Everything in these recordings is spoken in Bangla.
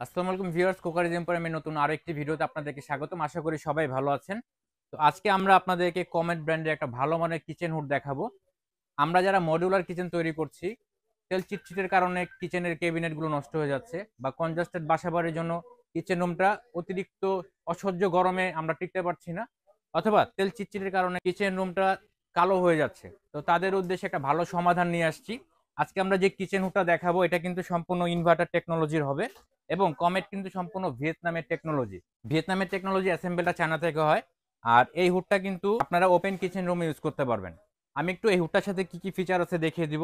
আসসালামু আলাইকুম ভিউয়ার্স, কোকারিজ এম্পোরিয়ামের নতুন আরো একটি ভিডিওতে আপনাদেরকে স্বাগতম। আশা করি সবাই ভালো আছেন। তো আজকে আমরা আপনাদেরকে কমেট ব্র্যান্ডের একটা ভালো মানের কিচেন হুড দেখাবো। আমরা যারা মডিউলার কিচেন তৈরি করছি, তেল চিটচিটের কারণে কিচেনের ক্যাবিনেট গুলো নষ্ট হয়ে যাচ্ছে, বা কনজাস্টেড বাসাবাড়ির জন্য কিচেন রুমটা অতিরিক্ত অসহ্য গরমে আমরা টিকতে পারছি না, অথবা তেল চিটচিটের কারণে কিচেন রুমটা কালো হয়ে যাচ্ছে। তো তাদের উদ্দেশ্যে একটা ভালো সমাধান নিয়ে আসছি। আজকে আমরা যে কিচেন হুডটা দেখাবো এটা কিন্তু সম্পূর্ণ ইনভার্টার টেকনোলজির হবে, এবং কমেট কিন্তু সম্পূর্ণ ভিয়েতনামের টেকনোলজি। অ্যাসেম্বলটা চায়না থেকে হয়। আর এই হুডটা কিন্তু আপনারা ওপেন কিচেন রুমে ইউজ করতে পারবেন। আমি একটু এই হুডটার সাথে কি কি ফিচার আছে দেখিয়ে দিব।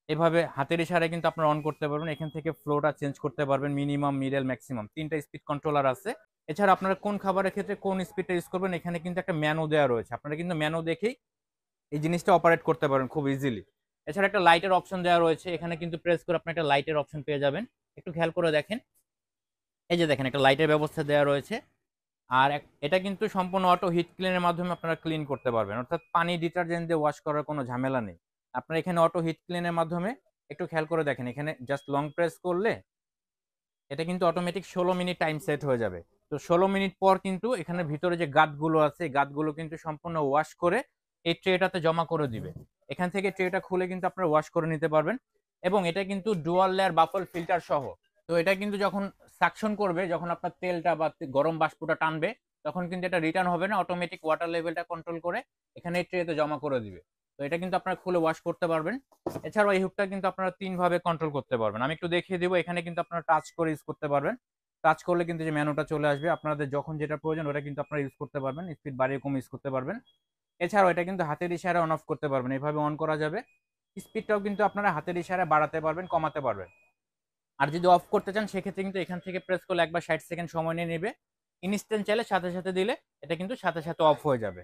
এভাবে হাতের ইশারায় কিন্তু আপনারা অন করতে পারবেন। এখান থেকে ফ্লোটা চেঞ্জ করতে পারবেন, মিনিমাম, মিডল, ম্যাক্সিমাম, তিনটা স্পিড কন্ট্রোলার আছে। এছাড়া আপনারা কোন খাবারের ক্ষেত্রে কোন স্পিডটা ইউজ করবেন এখানে কিন্তু একটা ম্যানু দেওয়া রয়েছে। আপনারা কিন্তু ম্যানু দেখেই এই জিনিসটা অপারেট করতে পারবেন খুব ইজিলি। এছাড়া একটা লাইটের অপশন দেওয়া রয়েছে, এখানে কিন্তু প্রেস করে আপনি একটা লাইটের অপশন পেয়ে যাবেন। একটু খেয়াল করে দেখেন, এই যে দেখেন একটা লাইটের ব্যবস্থা দেওয়া রয়েছে। আর এটা কিন্তু সম্পূর্ণ অটো হিট ক্লিনের মাধ্যমে আপনারা ক্লিন করতে পারবেন, অর্থাৎ পানি ডিটারজেন্ট দিয়ে ওয়াশ করার কোনো ঝামেলা নেই। আপনারা এখানে অটো হিট ক্লিনের মাধ্যমে একটু খেয়াল করে দেখেন, এখানে জাস্ট লং প্রেস করলে এটা কিন্তু অটোমেটিক 16 মিনিট টাইম সেট হয়ে যাবে। তো 16 মিনিট পর কিন্তু এখানে ভিতরে যে গাতগুলো আছে, গাতগুলো কিন্তু সম্পূর্ণ ওয়াশ করে এই ট্রেটাতে জমা করে দিবে। এখান থেকে ট্রেটা খুলে কিন্তু আপনারা ওয়াশ করে নিতে পারবেন। এবং এটা কিন্তু ডুয়াল লেয়ার বাফল ফিল্টার সহ। তো এটা কিন্তু যখন সাকশন করবে, যখন আপনার তেলটা বা গরম বাষ্পটা টানবে, তখন কিন্তু এটা রিটার্ন হবে না, অটোমেটিক ওয়াটার লেভেলটা কন্ট্রোল করে এখানে এই ট্রেতে জমা করে দিবে। তো এটা কিন্তু আপনারা খুলে ওয়াশ করতে পারবেন। এছাড়াও এই হুকটা কিন্তু আপনারা 3 ভাবে কন্ট্রোল করতে পারবেন। আমি একটু দেখিয়ে দিব। এখানে কিন্তু আপনারা টাচ করে ইউজ করতে পারবেন। টাচ করলে কিন্তু যে মেনুটা চলে আসবে, আপনাদের যখন যেটা প্রয়োজন ওটা কিন্তু আপনারা ইউজ করতে পারবেন, স্পিড বাড়িয়ে কম ইউজ করতে পারবেন। এছাড়াও এটা কিন্তু হাতের ইশারায় অন অফ করতে পারবেন, এভাবে অন করা যাবে। স্পিডটাও কিন্তু আপনারা হাতের ইশারায় বাড়াতে পারবেন, কমাতে পারবেন। আর যদি অফ করতে চান সেক্ষেত্রে কিন্তু এখান থেকে প্রেস করলে 1 বা 60 সেকেন্ড সময় নিয়ে নেবে। ইনস্ট্যান্ট চাইলে সাথে সাথে দিলে এটা কিন্তু সাথে সাথে অফ হয়ে যাবে।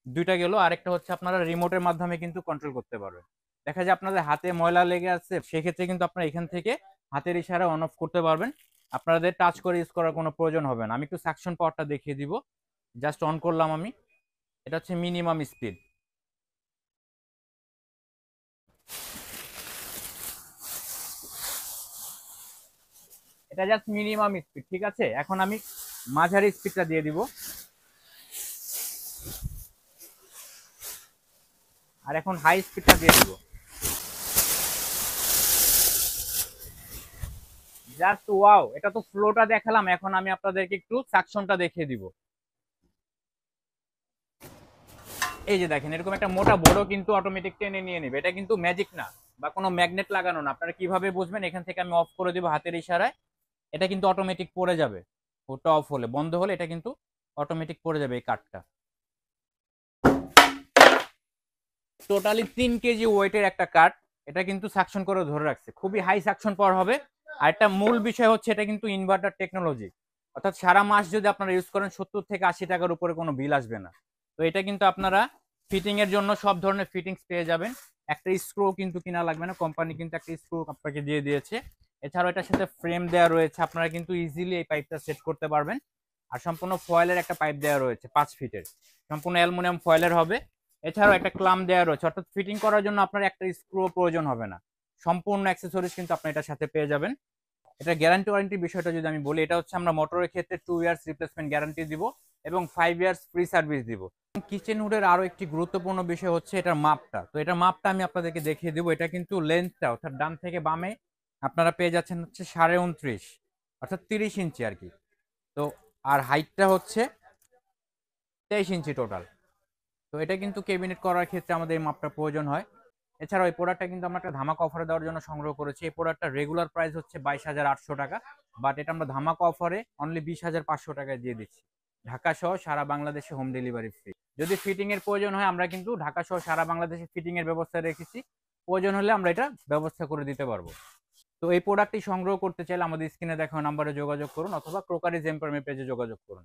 দুইটা গেল। আরেকটা হচ্ছে আপনারা রিমোটের মাধ্যমে কিন্তু কন্ট্রোল করতে পারবেন। দেখা যায় আপনাদের হাতে ময়লা লেগে আছে, সেক্ষেত্রে কিন্তু আপনারা এখান থেকে হাতের ইশারা অন অফ করতে পারবেন। আপনাদের টাচ করে ইউজ করার কোনো প্রয়োজন হবে না। আমি একটু সাকশন পাওয়ারটা দেখিয়ে দিব। জাস্ট অন করলাম আমি। এটা হচ্ছে মিনিমাম স্পিড। এটা জাস্ট মিনিমাম স্পিড, ঠিক আছে। এখন আমি মাঝারি স্পিডটা দিয়ে দিব। আর এখন হাই স্পিডটা দিয়ে দিব। জাস্ট ওয়াও, এটা তো ফ্লোটা দেখালাম, এখন আমি আপনাদেরকে একটু সাকশনটা দেখিয়ে দিব। এই যে দেখেন, এরকম একটা মোটা বড় কিন্তু অটোমেটিক টেনে নিয়ে নেবে। এটা কিন্তু ম্যাজিক না, বা কোনো ম্যাগনেট লাগানো না। আপনারা কিভাবে বুঝবেন, এখান থেকে আমি অফ করে দিব হাতের ইশারায়, এটা কিন্তু অটোমেটিক পড়ে যাবে। ওটা অফ হলে, বন্ধ হলে এটা কিন্তু অটোমেটিক পড়ে যাবে এই কাঠটা। টোটালি 3 কেজি ওয়েটের একটা কাঠ। এটা কিন্তু সাকশন করে ধরে রাখছে, খুবই হাই সাকশন পাওয়ার হবে। আর একটা মূল বিষয় হচ্ছে এটা কিন্তু ইনভার্টার টেকনোলজি, অর্থাৎ সারা মাস যদি আপনারা ইউজ করেন 70 থেকে 80 টাকার উপরে কোনো বিল আসবে না। তো এটা কিন্তু আপনারা ফিটিং এর জন্য সব ধরনের ফিটিংস পেয়ে যাবেন। একটা স্ক্রু কিন্তু কিনা লাগবে না, কোম্পানি কিন্তু একটা স্ক্রু আপনাকে দিয়ে দিয়েছে। এছাড়াও এটার সাথে ফ্রেম দেওয়া রয়েছে, আপনারা কিন্তু ইজিলি এই পাইপটা সেট করতে পারবেন। আর সম্পূর্ণ ফয়েলের একটা পাইপ দেওয়া রয়েছে 5 ফিটের, সম্পূর্ণ অ্যালুমিনিয়াম ফয়েলের হবে। এছাড়াও একটা ক্লাম দেওয়া রয়েছে, অর্থাৎ ফিটিং করার জন্য আপনার একটা স্ক্রু প্রয়োজন হবে না। সম্পূর্ণ অ্যাক্সেসরিজ কিন্তু আপনি এটার সাথে পেয়ে যাবেন। এটা গ্যারান্টি ওয়ারেন্টি বিষয়টা যদি আমি বলি, এটা হচ্ছে আমরা মোটরের ক্ষেত্রে 2 ইয়ার্স রিপ্লেসমেন্ট গ্যারান্টি দিব, এবং 5 ইয়ার্স ফ্রি সার্ভিস দিব। কিচেন হুডের আরো একটি গুরুত্বপূর্ণ বিষয় হচ্ছে এটার মাপটা। তো এটার মাপটা আমি আপনাদেরকে দেখিয়ে দিব। এটা কিন্তু লেন্থটা, অর্থাৎ ডান থেকে বামে আপনারা পেয়ে যাচ্ছেন হচ্ছে 29.5, অর্থাৎ 30 ইঞ্চি আর কি। তো আর হাইটটা হচ্ছে 23 ইঞ্চি টোটাল। তো এটা কিন্তু ক্যাবিনেট করার ক্ষেত্রে আমাদের এই মাপটা প্রয়োজন হয়। এছাড়াও এই প্রোডাক্টটা কিন্তু আমরা একটা ধামাকা অফারে দেওয়ার জন্য সংগ্রহ করেছি। এই প্রোডাক্টটা রেগুলার প্রাইস হচ্ছে 22,800 টাকা, বাট এটা আমরা ধামাকা অফারে অনলি 20,500 টাকায় দিয়ে দিচ্ছি। ঢাকা সহ সারা বাংলাদেশে হোম ডেলিভারি ফ্রি। যদি ফিটিং এর প্রয়োজন হয়, আমরা কিন্তু ঢাকা সহ সারা বাংলাদেশে ফিটিং এর ব্যবস্থা রেখেছি। প্রয়োজন হলে আমরা এটা ব্যবস্থা করে দিতে পারবো। তো এই প্রোডাক্টটি সংগ্রহ করতে চাইলে আমাদের স্ক্রিনে দেখানো নাম্বারে যোগাযোগ করুন, অথবা ক্রোকারিজ এম্পোরিয়াম পেজে যোগাযোগ করুন।